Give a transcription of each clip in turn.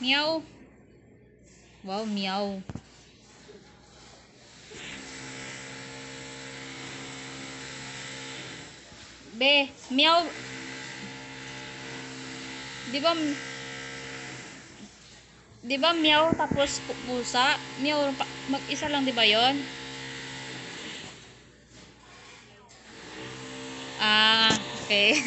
Meow. Wow, meow. Be, meow. Di ba, di ba meow tapos pusa? Meow, mag-isa lang di ba yon? Ah, okay.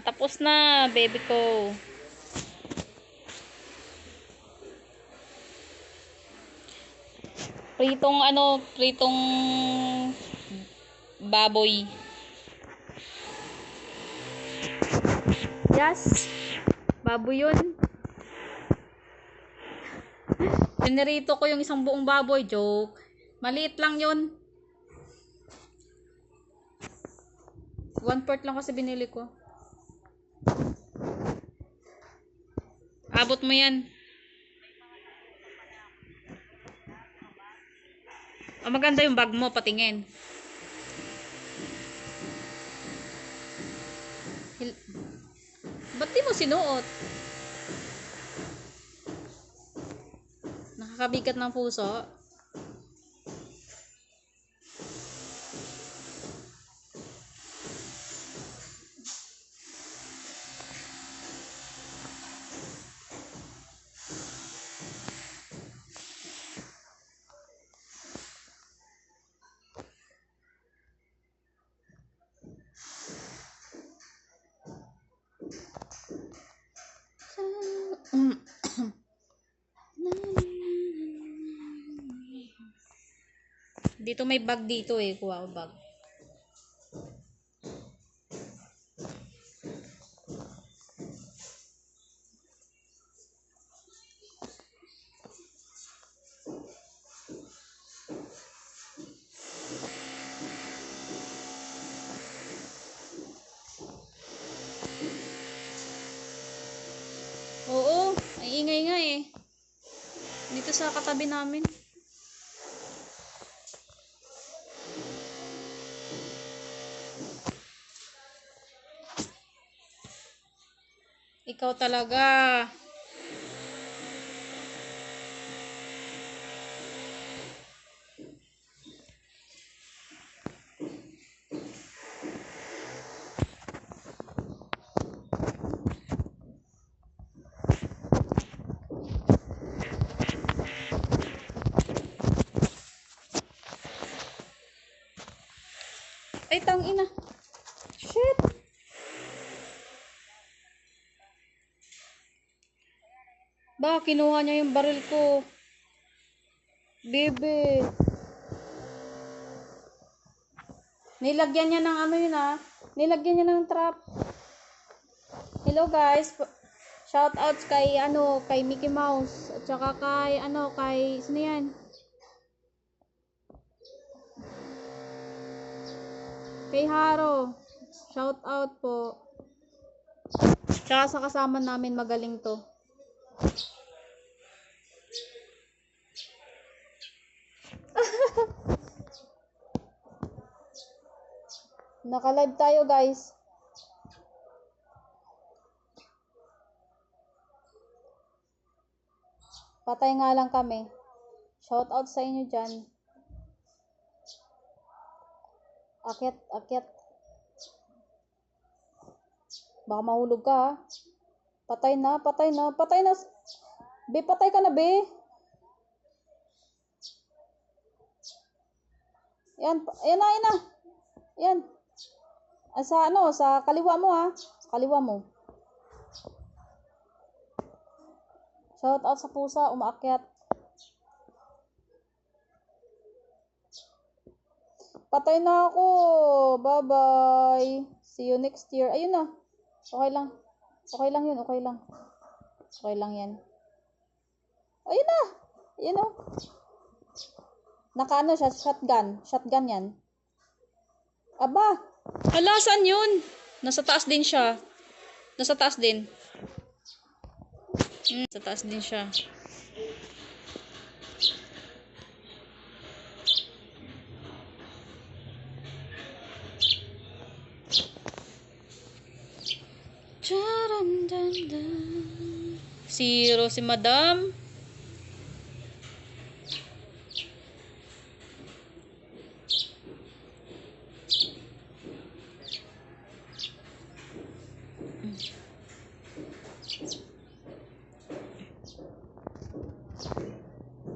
Tapos na, baby ko. Pritong baboy. Yes, baboy yun. Pinirito ko yung isang buong baboy, joke. Maliit lang yun. 1/4 lang kasi binili ko. Abot mo yan. Oh, maganda yung bag mo, patingin. Ba't di mo sinuot? Nakakabigat ng puso. Dito may bag dito eh. Kuha ko bag. Oo, ay ingay nga eh. Dito sa katabi namin. Ikaw talaga. Ay, tangina. Shit. Ba, kinuha niya yung baril ko. Bebe. Nilagyan niya ng ano yun ah. Nilagyan niya ng trap. Hello guys. Shout out kay Mickey Mouse. At saka kay sino yan? Kay Haro. Shout out po. Tsaka sa kasama namin magaling to. Naka-live tayo guys. Patay nga lang kami. Shout out sa inyo dyan. Akyat. Baka mahulog ka ha. Patay na. Be, patay ka na be. Yan na. Yan. Sa kaliwa mo ha. Sa kaliwa mo. Shout out sa pusa, umaakyat. Patay na ako. Bye-bye. See you next year. Ayun na. Okay lang. Okay lang yun. Okay lang yan. Ayun na. Ayun o. Nakaano siya? Shotgun. Shotgun yan. Aba. Hala, saan yun? Nasa taas din siya. Sa taas din siya. Si Madam.